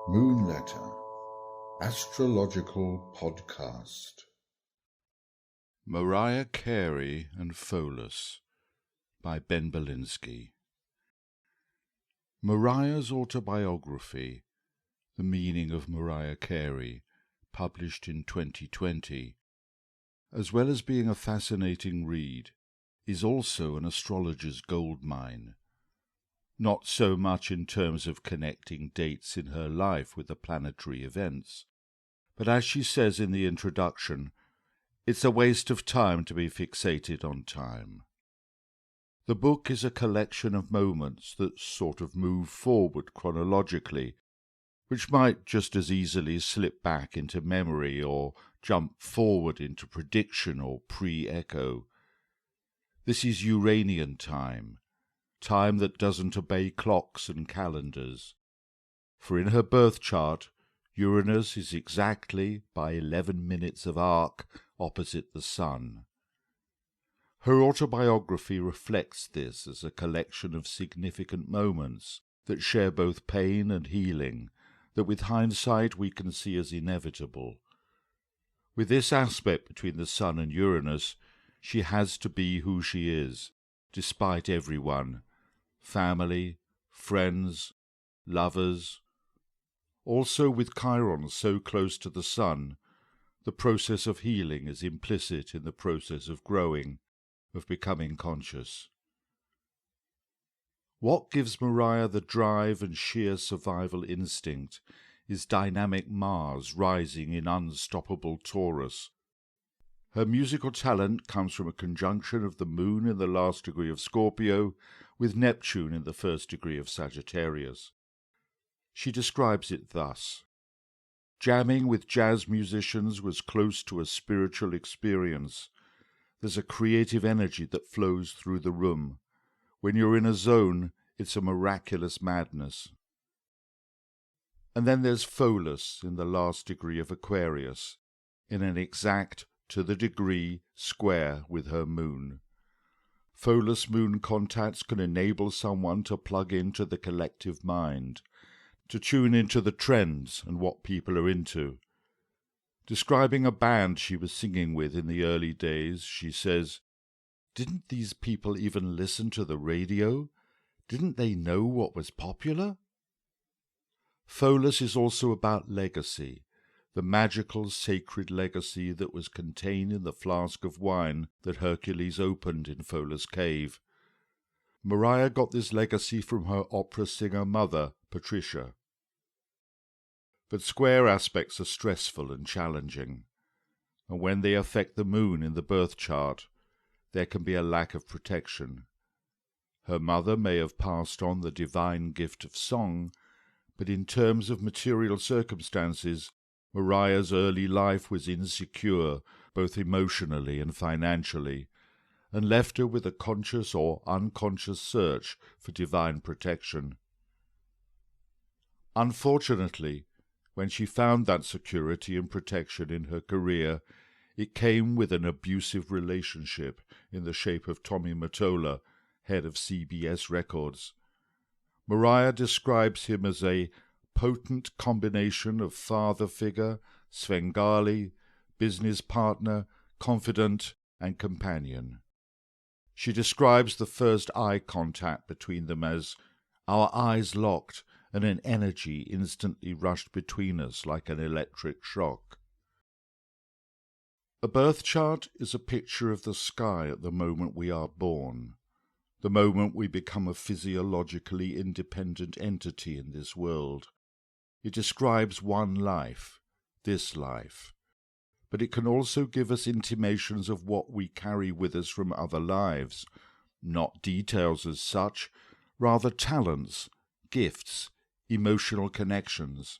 Moon Letter, Astrological Podcast. Mariah, Carey and Pholus by Ben Belinsky. Mariah's autobiography, The Meaning of Mariah Carey, published in 2020, as well as being a fascinating read, is also an astrologer's goldmine. Not so much in terms of connecting dates in her life with the planetary events, but as she says in the introduction, it's a waste of time to be fixated on time. The book is a collection of moments that sort of move forward chronologically, which might just as easily slip back into memory or jump forward into prediction or pre-echo. This is Uranian time, time that doesn't obey clocks and calendars. For in her birth chart, Uranus is exactly by 11 minutes of arc opposite the Sun. Her autobiography reflects this as a collection of significant moments that share both pain and healing, that with hindsight we can see as inevitable. With this aspect between the Sun and Uranus, she has to be who she is, despite everyone, family, friends, lovers. Also with Chiron so close to the Sun, the process of healing is implicit in the process of growing, of becoming conscious. What gives Mariah the drive and sheer survival instinct is dynamic Mars rising in unstoppable Taurus. Her musical talent comes from a conjunction of the Moon in the last degree of Scorpio with Neptune in the first degree of Sagittarius. She describes it thus: jamming with jazz musicians was close to a spiritual experience. There's a creative energy that flows through the room. When you're in a zone, it's a miraculous madness. And then there's Pholus in the last degree of Aquarius, in an exact, to the degree, square with her moon. Pholus moon contacts can enable someone to plug into the collective mind, to tune into the trends and what people are into. Describing a band she was singing with in the early days, she says, "Didn't these people even listen to the radio? Didn't they know what was popular?" Pholus is also about legacy, the magical, sacred legacy that was contained in the flask of wine that Hercules opened in Pholus Cave. Mariah got this legacy from her opera singer mother, Patricia. But square aspects are stressful and challenging, and when they affect the moon in the birth chart, there can be a lack of protection. Her mother may have passed on the divine gift of song, but in terms of material circumstances, Mariah's early life was insecure, both emotionally and financially, and left her with a conscious or unconscious search for divine protection. Unfortunately, when she found that security and protection in her career, it came with an abusive relationship in the shape of Tommy Mottola, head of CBS Records. Mariah describes him as a potent combination of father figure, Svengali, business partner, confidant, and companion. She describes the first eye contact between them as, "Our eyes locked, and an energy instantly rushed between us like an electric shock." A birth chart is a picture of the sky at the moment we are born, the moment we become a physiologically independent entity in this world. It describes one life, this life, but it can also give us intimations of what we carry with us from other lives, not details as such, rather talents, gifts, emotional connections.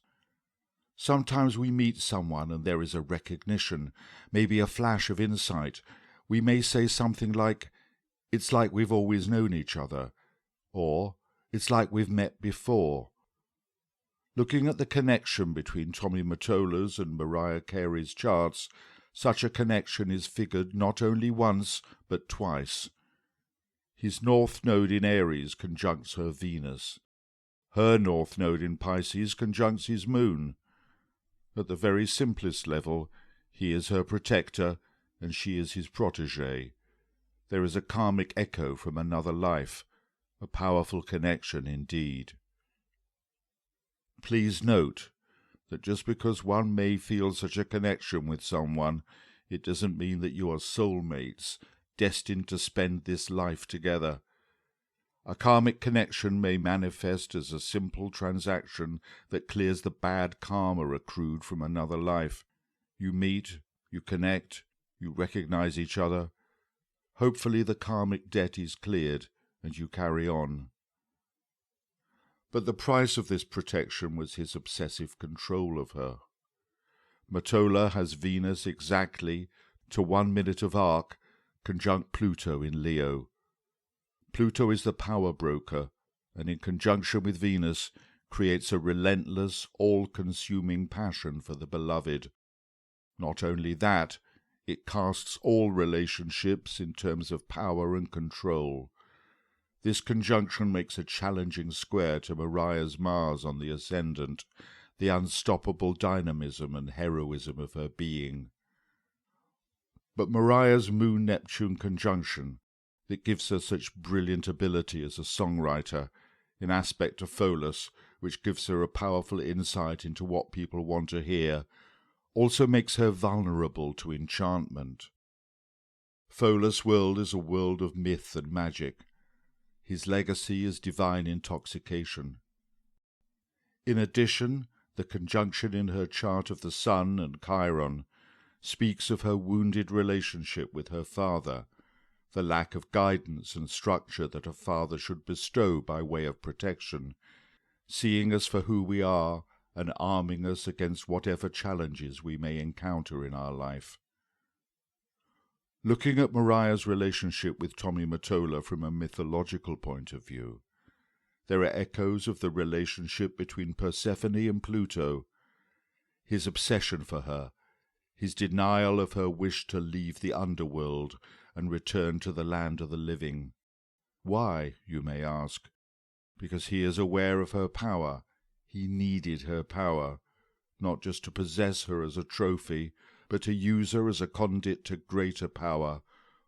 Sometimes we meet someone and there is a recognition, maybe a flash of insight. We may say something like, "It's like we've always known each other," or "It's like we've met before." Looking at the connection between Tommy Mottola's and Mariah Carey's charts Such a connection is figured not only once, but twice. His north node in Aries conjuncts her Venus. Her north node in Pisces conjuncts his moon. At the very simplest level, he is her protector, and she is his protégé. There is a karmic echo from another life, a powerful connection indeed. Please note that just because one may feel such a connection with someone, it doesn't mean that you are soulmates, destined to spend this life together. A karmic connection may manifest as a simple transaction that clears the bad karma accrued from another life. You meet, you connect, you recognize each other. Hopefully the karmic debt is cleared, and you carry on. But the price of this protection was his obsessive control of her. Mottola has Venus exactly, to 1 minute of arc, conjunct Pluto in Leo. Pluto is the power broker, and in conjunction with Venus creates a relentless, all-consuming passion for the beloved. Not only that, it casts all relationships in terms of power and control. This conjunction makes a challenging square to Mariah's Mars on the ascendant, the unstoppable dynamism and heroism of her being. But Mariah's Moon-Neptune conjunction, that gives her such brilliant ability as a songwriter, in aspect to Pholus, which gives her a powerful insight into what people want to hear, also makes her vulnerable to enchantment. Pholus' world is a world of myth and magic. His legacy is divine intoxication. In addition, the conjunction in her chart of the Sun and Chiron speaks of her wounded relationship with her father, the lack of guidance and structure that a father should bestow by way of protection, seeing us for who we are and arming us against whatever challenges we may encounter in our life. Looking at Mariah's relationship with Tommy Mottola from a mythological point of view, there are echoes of the relationship between Persephone and Pluto, his obsession for her, his denial of her wish to leave the underworld and return to the land of the living. Why, you may ask? Because he is aware of her power. He needed her power, not just to possess her as a trophy, but to use her as a conduit to greater power,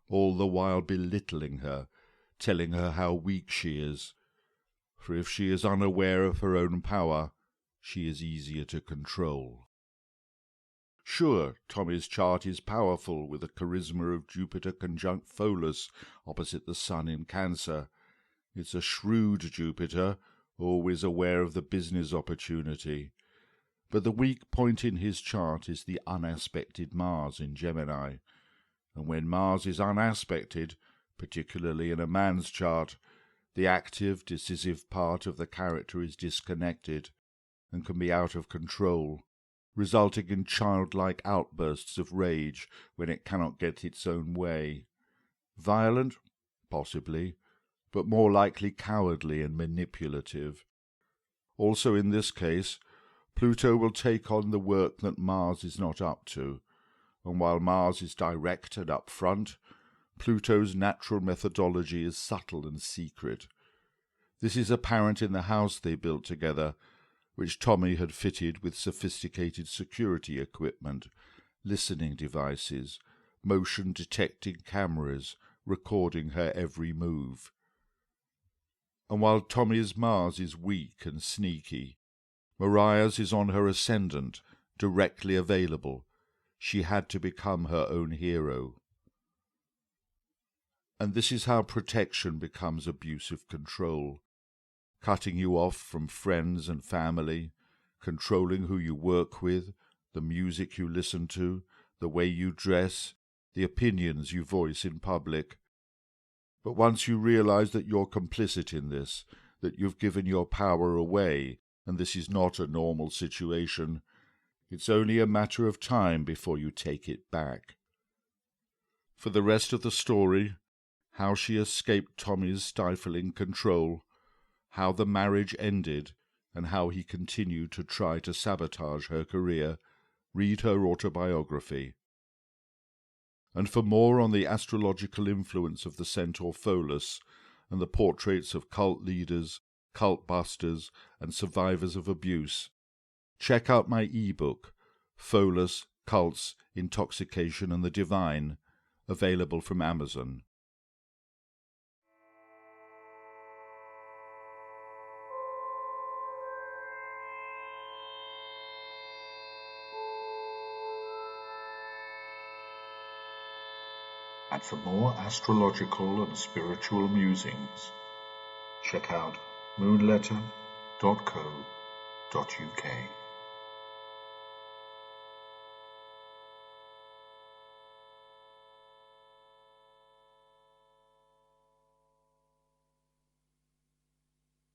all the while belittling her, telling her how weak she is. For if she is unaware of her own power, she is easier to control. Sure, Tommy's chart is powerful, with the charisma of Jupiter conjunct Pholus opposite the Sun in Cancer. It's a shrewd Jupiter, always aware of the business opportunity. But the weak point in his chart is the unaspected Mars in Gemini. And when Mars is unaspected, particularly in a man's chart, the active, decisive part of the character is disconnected and can be out of control, resulting in childlike outbursts of rage when it cannot get its own way. Violent? Possibly, but more likely cowardly and manipulative. Also in this case, Pluto will take on the work that Mars is not up to, and while Mars is direct and upfront, Pluto's natural methodology is subtle and secret. This is apparent in the house they built together, which Tommy had fitted with sophisticated security equipment, listening devices, motion-detecting cameras, recording her every move. And while Tommy's Mars is weak and sneaky, Mariah's is on her ascendant, directly available. She had to become her own hero. And this is how protection becomes abusive control, cutting you off from friends and family, controlling who you work with, the music you listen to, the way you dress, the opinions you voice in public. But once you realize that you're complicit in this, that you've given your power away, and this is not a normal situation, it's only a matter of time before you take it back. For the rest of the story, how she escaped Tommy's stifling control, how the marriage ended, and how he continued to try to sabotage her career, read her autobiography. And for more on the astrological influence of the centaur Pholus and the portraits of cult leaders, cult busters, and survivors of abuse, check out my ebook, Pholus, Cults, Intoxication and the Divine, available from Amazon. And for more astrological and spiritual musings, check out moonletter.co.uk.